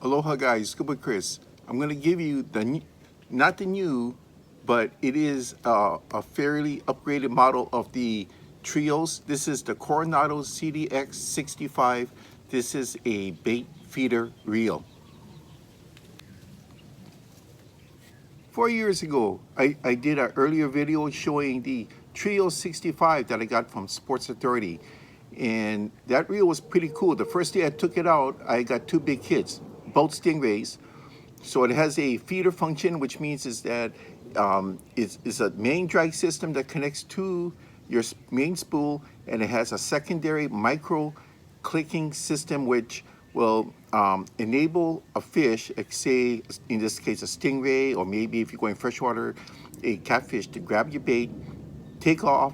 Aloha guys, Scuba Chris. I'm going to give you the, not the new, but it is a fairly upgraded model of the Trios. This is the Coronado CDX-65. This is a bait feeder reel. 4 years ago, I did an earlier video showing the Trios-65 that I got from Sports Authority. And that reel was pretty cool. The first day I took it out, I got two big hits, both Stingrays. So it has a feeder function, which means is that it's a main drag system that connects to your main spool, and it has a secondary micro clicking system which will enable a fish, like say in this case a stingray, or maybe if you're going freshwater, a catfish, to grab your bait, take off,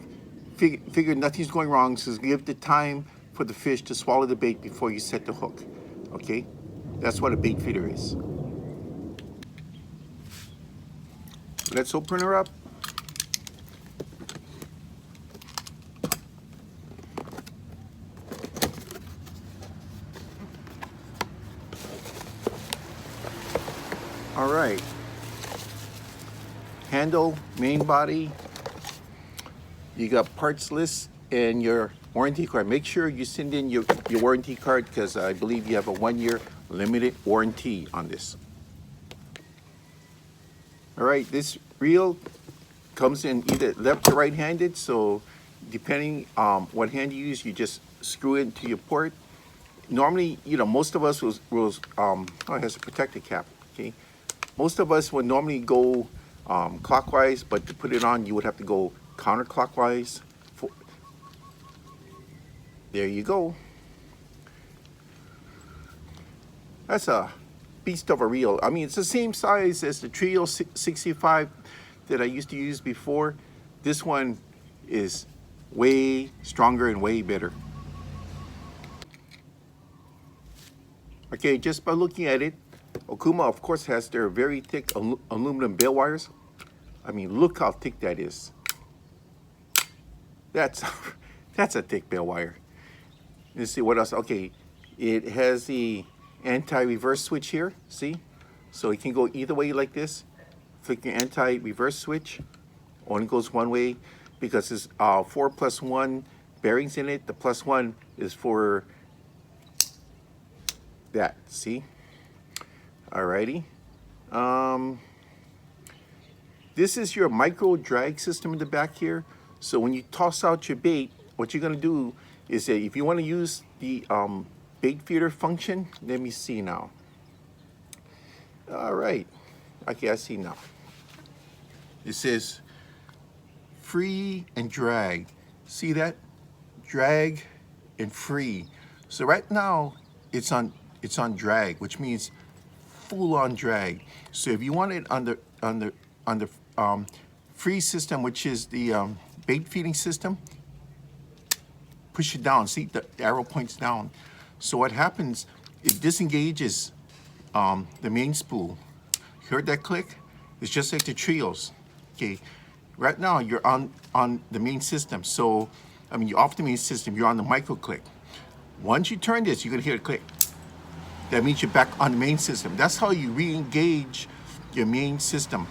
figure nothing's going wrong, so give the time for the fish to swallow the bait before you set the hook. Okay, that's what a bait feeder is. Let's open her up. All right. Handle, main body. You got parts list and your warranty card. Make sure you send in your warranty card, because I believe you have a 1-year limited warranty on this. All right, this reel comes in either left or right-handed, so depending what hand you use, you just screw it into your port. Normally, you know, most of us oh, it has a protective cap, okay? Most of us would normally go clockwise, but to put it on, you would have to go counterclockwise. There you go. That's a beast of a reel. I mean, it's the same size as the Trios-65 that I used to use before. This one is way stronger and way better. Okay, just by looking at it, Okuma, of course, has their very thick aluminum bail wires. I mean, look how thick that is. That's a thick bail wire. Let's see what else. Okay, it has the anti-reverse switch here, see? So it can go either way like this. Flick your anti-reverse switch. Only goes one way because there's 4+1 bearings in it. The +1 is for that, see? Alrighty. This is your micro drag system in the back here. So when you toss out your bait, what you're gonna do is that if you wanna use the bait feeder function, let me see now. All right, okay, I see now. It says free and drag. See that? Drag and free. So right now it's on drag, which means full on drag. So if you want it on the free system, which is the bait feeding system, push it down. See, the arrow points down. So what happens, it disengages the main spool. You heard that click? It's just like the Trios. Okay, right now you're on the main system. So, I mean, you're off the main system, you're on the micro click. Once you turn this, you're gonna hear a click. That means you're back on the main system. That's how you re-engage your main system.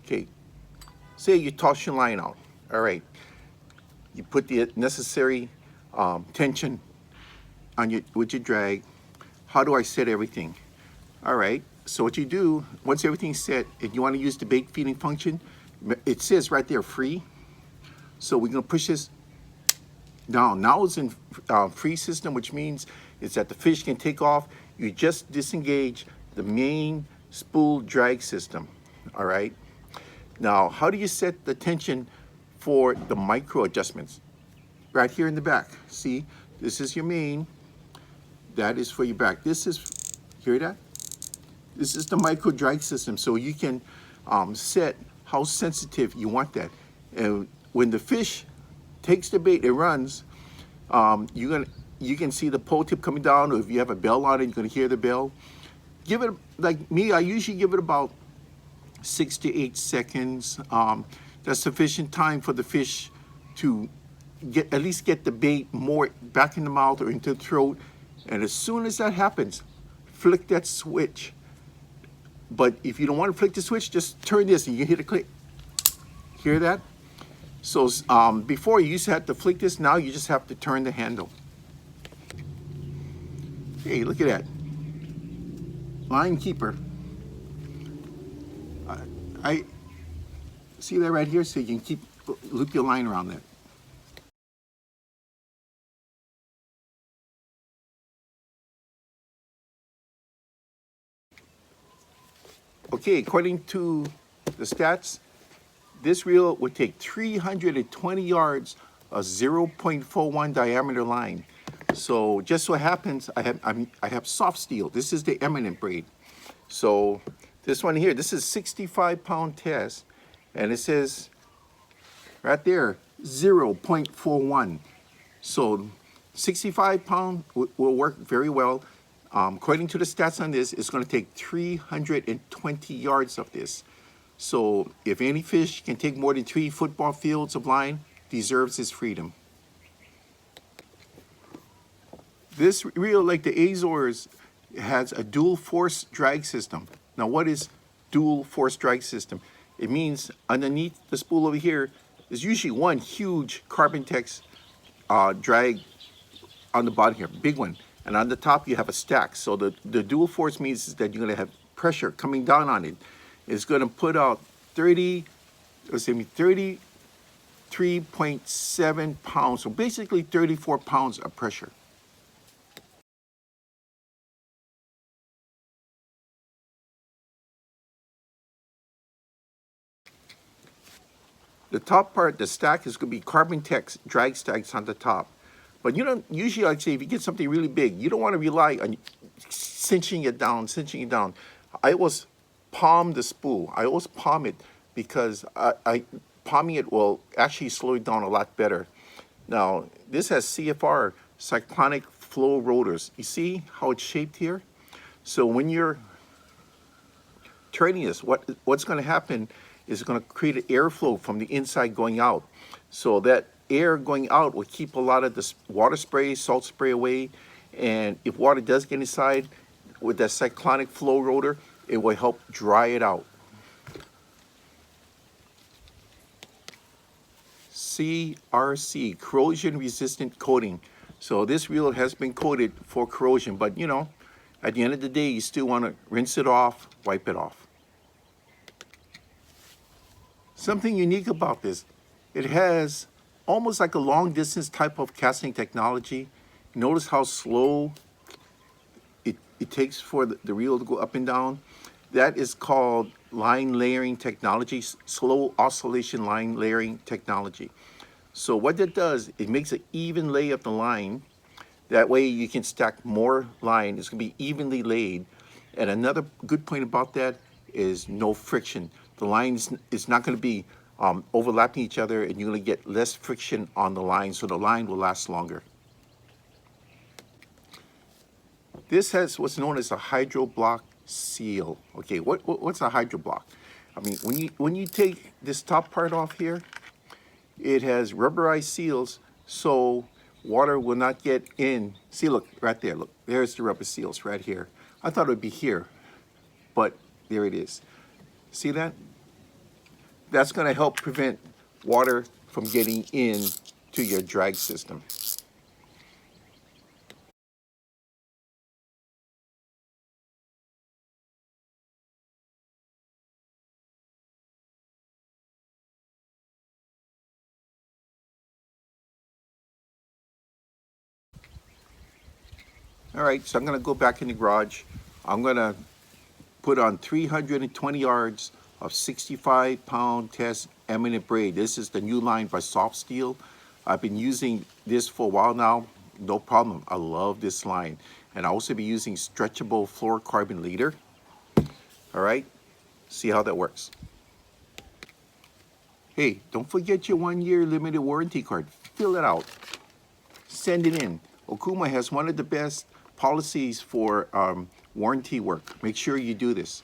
Okay, say you toss your line out. All right, you put the necessary tension on with your drag. How do I set everything? All right, so what you do, once everything's set, and you want to use the bait feeding function, it says right there, free. So we're gonna push this down. Now it's in free system, which means is that the fish can take off. You just disengage the main spool drag system, all right? Now, how do you set the tension for the micro adjustments? Right here in the back, see? This is your main, that is for your back. This is, hear that? This is the micro drag system, so you can set how sensitive you want that. And when the fish takes the bait, it runs, you can see the pole tip coming down, or if you have a bell on it, you're gonna hear the bell. Give it, like me, I usually give it about 6 to 8 seconds. That's sufficient time for the fish to at least get the bait more back in the mouth or into the throat. And as soon as that happens, flick that switch. But if you don't want to flick the switch, just turn this and you hit a click. Hear that? So before you used to have to flick this, now you just have to turn the handle. Hey, look at that. Line keeper. I see that right here, so you can loop your line around that. Okay, according to the stats, this reel would take 320 yards of 0.41 diameter line. So just so happens, I have soft steel. This is the Eminent Braid. So this one here, this is 65-pound test, and it says right there 0.41. So 65 pound will work very well. According to the stats on this, it's going to take 320 yards of this. So if any fish can take more than 3 football fields of line, deserves his freedom. This reel, like the Azores, has a dual force drag system. Now what is dual force drag system? It means underneath the spool over here is usually one huge Carbon-Tex drag on the bottom here, big one. And on the top you have a stack. So the dual force means is that you're gonna have pressure coming down on it. It's gonna put out 33.7 pounds, so basically 34 pounds of pressure. The top part, the stack, is going to be Carbon-Tex drag stacks on the top. But you don't, usually I'd say if you get something really big, you don't want to rely on cinching it down. I always palm the spool. I always palm it because palming it will actually slow it down a lot better. Now, this has CFR, cyclonic flow rotors. You see how it's shaped here? So when you're turning this, what's going to happen is going to create an airflow from the inside going out. So that air going out will keep a lot of the water spray, salt spray away. And if water does get inside with that cyclonic flow rotor, it will help dry it out. CRC, corrosion resistant coating. So this reel has been coated for corrosion, but you know, at the end of the day, you still want to rinse it off, wipe it off. Something unique about this, it has almost like a long distance type of casting technology. Notice how slow it takes for the reel to go up and down. That is called line layering technology, slow oscillation line layering technology. So what that does, it makes an even lay of the line. That way you can stack more line. It's gonna be evenly laid. And another good point about that is no friction. The line is not gonna be overlapping each other, and you're gonna get less friction on the line, so the line will last longer. This has what's known as a hydro block seal. Okay, what's a hydro block? I mean, when you take this top part off here, it has rubberized seals, so water will not get in. See, look, right there, look, there's the rubber seals right here. I thought it would be here, but there it is. See that? That's gonna help prevent water from getting in to your drag system. All right, so I'm gonna go back in the garage. I'm gonna put on 320 yards of 65-pound test Eminent Braid. This is the new line by Soft Steel. I've been using this for a while now, no problem. I love this line. And I'll also be using stretchable fluorocarbon leader. All right? See how that works. Hey, don't forget your 1-year limited warranty card. Fill it out. Send it in. Okuma has one of the best policies for warranty work. Make sure you do this.